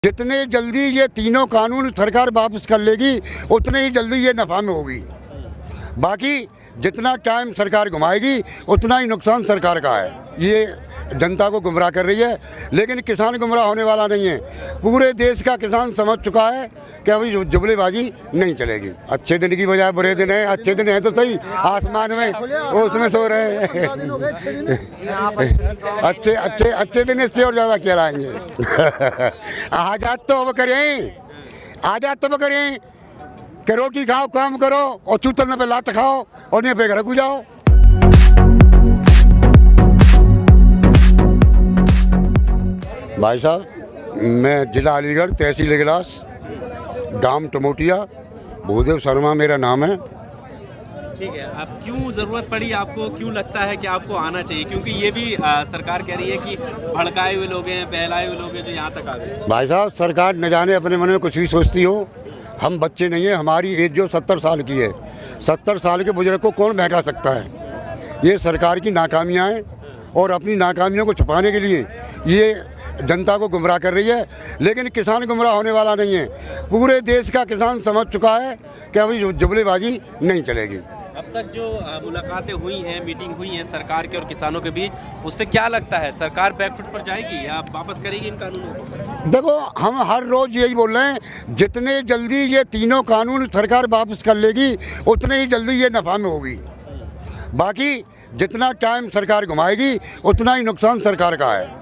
जितने जल्दी ये तीनों कानून सरकार वापस कर लेगी उतने ही जल्दी ये नफ़ा में होगी। बाकी जितना टाइम सरकार घुमाएगी उतना ही नुकसान सरकार का है। ये जनता को गुमराह कर रही है, लेकिन किसान गुमराह होने वाला नहीं है। पूरे देश का किसान समझ चुका है कि अभी जुमलेबाजी नहीं चलेगी। अच्छे दिन की बजाय बुरे दिन है। अच्छे दिन है तो सही, आसमान में उसमें सो रहे हैं। अच्छे दिन इससे और ज़्यादा क्या लाएंगे। आज़ाद तो अब करें, आज़ाद तो अब करें कि रोटी खाओ, काम करो और चूतरने पे लात खाओ और नहीं पे घर को जाओ। भाई साहब, मैं जिला अलीगढ़, तहसील इगलास, गांव टमोटिया, भूदेव शर्मा मेरा नाम है। ठीक है, अब क्यों ज़रूरत पड़ी आपको, क्यों लगता है कि आपको आना चाहिए? क्योंकि ये भी सरकार कह रही है कि भड़काए हुए लोग हैं, बहलाए हुए लोग हैं जो यहाँ तक आ गए। भाई साहब, सरकार न जाने अपने मन में कुछ भी सोचती हो। हम बच्चे नहीं हैं, हमारी एज जो 70 साल की है। 70 साल के बुजुर्ग को कौन बहका सकता है? ये सरकार की नाकामियाँ हैं और अपनी नाकामियों को छुपाने के लिए ये जनता को गुमराह कर रही है, लेकिन किसान गुमराह होने वाला नहीं है। पूरे देश का किसान समझ चुका है कि अभी जुमलेबाजी नहीं चलेगी। अब तक जो मुलाकातें हुई हैं, मीटिंग हुई हैं सरकार के और किसानों के बीच, उससे क्या लगता है सरकार बैकफुट पर जाएगी या वापस करेगी इन कानूनों को? देखो, हम हर रोज़ यही बोल रहे हैं, जितने जल्दी ये तीनों कानून सरकार वापस कर लेगी उतने ही जल्दी ये नफ़ा में होगी। बाकी जितना टाइम सरकार घुमाएगी उतना ही नुकसान सरकार का है।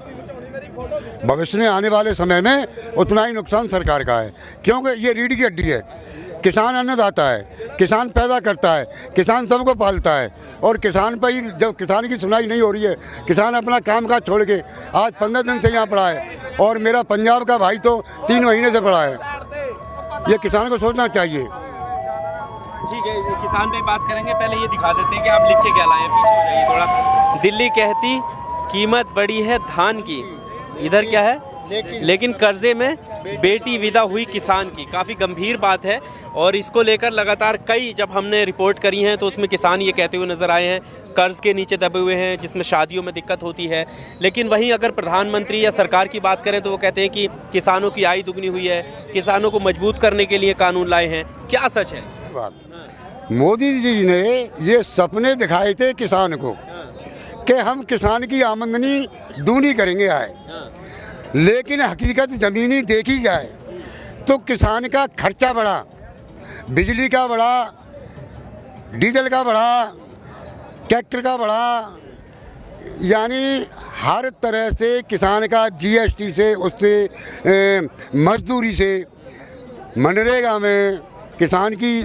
भविष्य में आने वाले समय में उतना ही नुकसान सरकार का है, क्योंकि ये रीढ़ की हड्डी है। किसान अन्नदाता है, किसान पैदा करता है, किसान सबको पालता है और किसान पर ही जब किसान की सुनाई नहीं हो रही है, किसान अपना काम काज छोड़ के आज 15 दिन से यहाँ पड़ा है और मेरा पंजाब का भाई तो 3 महीने से पड़ा है। ये किसान को सोचना चाहिए। ठीक है, किसान पे बात करेंगे, पहले ये दिखा देते हैं कि आप लिख के क्या लाए हैं। पीछे हो जाइए थोड़ा। दिल्ली कहती कीमत बढ़ी है धान की, इधर क्या है लेकिन कर्जे में बेटी विदा हुई किसान की। काफ़ी गंभीर बात है और इसको लेकर लगातार कई जब हमने रिपोर्ट करी हैं तो उसमें किसान ये कहते हुए नज़र आए हैं कर्ज़ के नीचे दबे हुए हैं, जिसमें शादियों में दिक्कत होती है। लेकिन वहीं अगर प्रधानमंत्री या सरकार की बात करें तो वो कहते हैं कि किसानों की आय दुगनी हुई है, किसानों को मजबूत करने के लिए कानून लाए हैं। क्या सच है? मोदी जी ने ये सपने दिखाए थे किसान को कि हम किसान की आमदनी दूनी करेंगे आए, लेकिन हकीकत ज़मीनी देखी जाए तो किसान का खर्चा बढ़ा, बिजली का बढ़ा, डीजल का बढ़ा, ट्रैक्टर का बढ़ा, यानी हर तरह से किसान का जीएसटी से, उससे मजदूरी से, मनरेगा में किसान की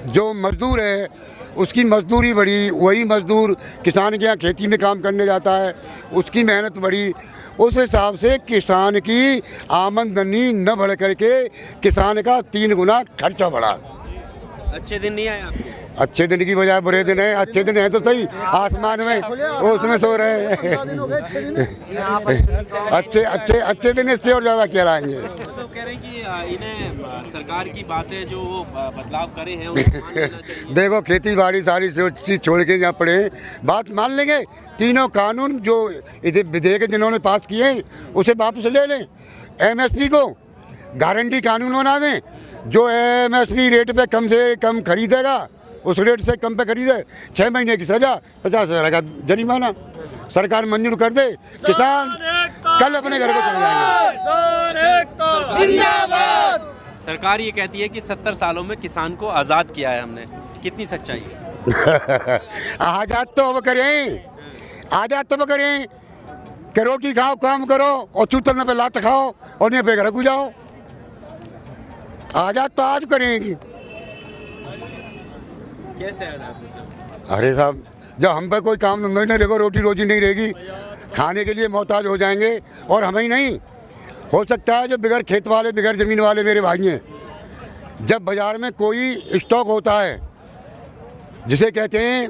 जो मजदूर है उसकी मजदूरी बढ़ी। वही मजदूर किसान के यहाँ खेती में काम करने जाता है, उसकी मेहनत बढ़ी। उस हिसाब से किसान की आमदनी न बढ़ करके किसान का 3 गुना खर्चा बढ़ा। अच्छे दिन नहीं आए आपके? अच्छे दिन की बजाय बुरे दिन है। अच्छे दिन है तो सही, आसमान में उसमें सो रहे हैं। अच्छे दिन इससे और ज़्यादा क्या लाएंगे। तो कह रहे हैं कि इन्हें सरकार की बातें जो बदलाव करे हैं उन्हें मान लेना चाहिए। देखो, खेती बाड़ी सारी चीज़ छोड़ के यहाँ पड़े, बात मान लेंगे। तीनों कानून जो विधेयक जिन्होंने पास किए हैं उसे वापस ले लें। एमएसपी को गारंटी कानून बना दें, जो एमएसपी रेट पे कम से कम खरीदेगा उस रेट से कम पे खरीदे, 6 महीने की सजा, 50,000 का जरिमाना सरकार मंजूर कर दे। किसान कल अपने घर को चले जाएंगे। सरकार ये कहती है कि 70 सालों में किसान को आज़ाद किया है हमने। कितनी सच्चाई है? आज़ाद तो अब करें, आज़ाद तो अब करें कि रोटी खाओ, काम करो और चूतरने पे लात खाओ और नहीं पे घर को जाओ। आज़ाद तो आज करेंगी। कैसे आज़ाद? अरे साहब, जब हम पे कोई काम धंधा नहीं रहेगा, रोटी रोजी नहीं रहेगी, खाने के लिए मोहताज हो जाएंगे। और हमें ही नहीं, हो सकता है जो बिगड़ खेत वाले, बिगड़ ज़मीन वाले मेरे भाई हैं, जब बाज़ार में कोई स्टॉक होता है जिसे कहते हैं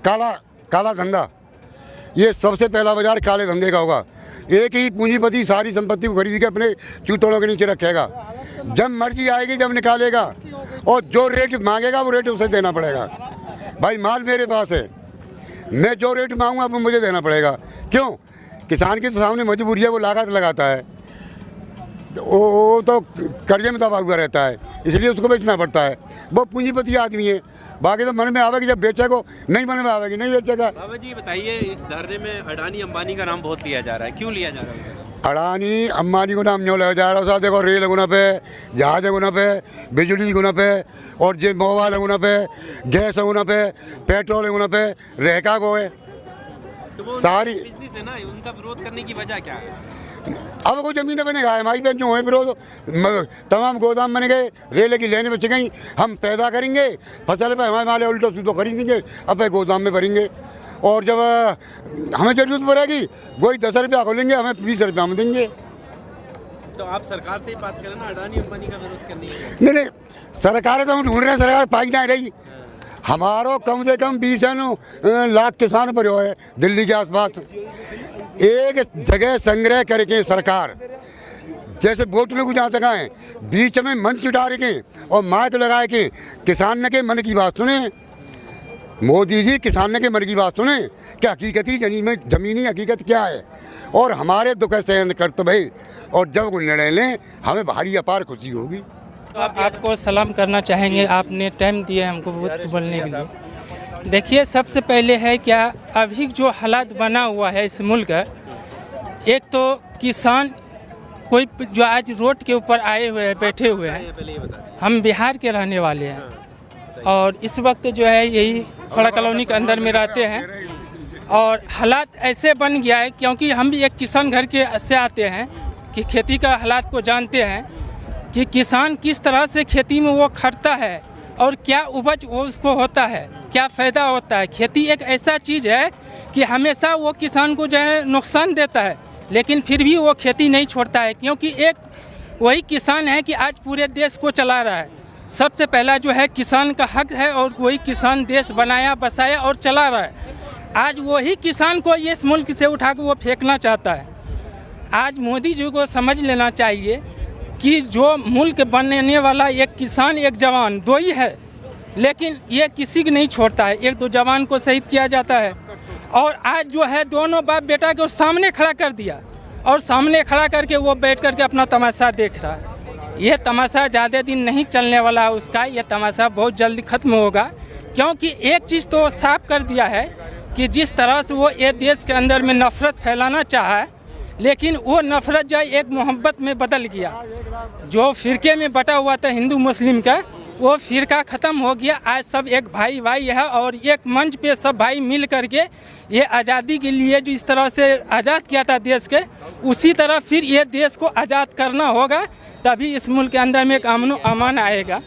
काला धंधा, ये सबसे पहला बाज़ार काले धंधे का होगा। एक ही पूंजीपति सारी संपत्ति को खरीद के अपने चूतोड़ों के नीचे रखेगा, जब मर्जी आएगी जब निकालेगा, और जो रेट मांगेगा वो रेट उसे देना पड़ेगा। भाई, माल मेरे पास है, मैं जो रेट मांगूंगा वो मुझे देना पड़ेगा। क्यों? किसान के तो सामने मजबूरी है, वो लागत लगाता है। वो तो कर्जे में दबा हुआ रहता है, इसलिए उसको बेचना पड़ता है। वो पूंजीपति आदमी है, बाकी तो मन में आवेगी जब बेचेगा, नहीं मन में आवेगी नहीं बेचेगा। बाबा जी बताइए, इस धरने में अडानी अंबानी का नाम बहुत लिया जा रहा है, क्यों लिया जा रहा है? अडानी अंबानी को नाम नहीं लिया जा रहा है। देखो रेल गुना पे, जहाज गुना पे, बिजली गुना पे, और जो मोबाइल गुना पे, गैस गुना पे, पेट्रोल गुना पे, रेखा को है तो वो सारी बिजनेस है ना, उनका विरोध करने की वजह क्या है? अब कोई ज़मीन बनेगा हमारी पे जो है विरोध, तमाम गोदाम बने गए, रेल की लेने बच गई, हम पैदा करेंगे फसल पे, हमारे माले उल्टो सीधो खरीदेंगे, अब गोदाम में भरेंगे, और जब हमें जरूरत पड़ेगी वही 10 रुपया खोलेंगे, हमें 20 रुपया हम देंगे। तो आप सरकार से ही बात करें ना, अडानी अंबानी का विरोध करनी है। नहीं, सरकारें तो हम ढूंढ रहे हैं, सरकार पाई नहीं रही। हमारो कम से कम 20 लाख किसान पर है दिल्ली के आसपास। एक जगह संग्रह करके सरकार, जैसे वोट लोग जहाँ तक आए, बीच में मंच डाल के और माइक लगाए के किसान के मन की बात सुने। मोदी जी किसान के मन की बात सुने, क्या हकीकती जमीनी हकीकत क्या है, और हमारे दुख सहन करते भाई, और जब वो निर्णय लें हमें भारी अपार खुशी होगी। आपको सलाम करना चाहेंगे, आपने टाइम दिया हमको बहुत बोलने के लिए। देखिए, सबसे पहले है क्या, अभी जो हालात बना हुआ है इस मुल्क का, एक तो किसान कोई जो आज रोड के ऊपर आए हुए हैं, बैठे हुए हैं, पहले ये बता दीजिए। हम बिहार के रहने वाले हैं और इस वक्त जो है यही खड़ा कॉलोनी के अंदर में रहते हैं, और हालात ऐसे बन गया है, क्योंकि हम भी एक किसान घर के से आते हैं कि खेती का हालात को जानते हैं कि किसान किस तरह से खेती में वो खटता है और क्या उपज वो उसको होता है, क्या फ़ायदा होता है। खेती एक ऐसा चीज़ है कि हमेशा वो किसान को जो है नुकसान देता है, लेकिन फिर भी वो खेती नहीं छोड़ता है, क्योंकि एक वही किसान है कि आज पूरे देश को चला रहा है। सबसे पहला जो है किसान का हक है, और वही किसान देश बनाया, बसाया और चला रहा है। आज वही किसान को इस मुल्क से उठा के वो फेंकना चाहता है। आज मोदी जी को समझ लेना चाहिए कि जो मुल्क बनने वाला एक किसान एक जवान दो ही है, लेकिन ये किसी को नहीं छोड़ता है। एक दो जवान को शहीद किया जाता है, और आज जो है दोनों बाप बेटा को सामने खड़ा कर दिया, और सामने खड़ा करके वो बैठ करके अपना तमाशा देख रहा है। ये तमाशा ज़्यादा दिन नहीं चलने वाला है उसका, ये तमाशा बहुत जल्दी ख़त्म होगा, क्योंकि एक चीज़ तो साफ कर दिया है कि जिस तरह से वो ये देश के अंदर में नफ़रत फैलाना चाहा, लेकिन वो नफ़रत जो एक मोहब्बत में बदल गया। जो फ़िरके में बटा हुआ था हिंदू मुस्लिम का, वो फ़िरका ख़त्म हो गया। आज सब एक भाई भाई है, और एक मंच पे सब भाई मिल करके ये आज़ादी के लिए जो इस तरह से आज़ाद किया था देश के, उसी तरह फिर ये देश को आज़ाद करना होगा, तभी इस मुल्क के अंदर में एक अमन अमान आएगा।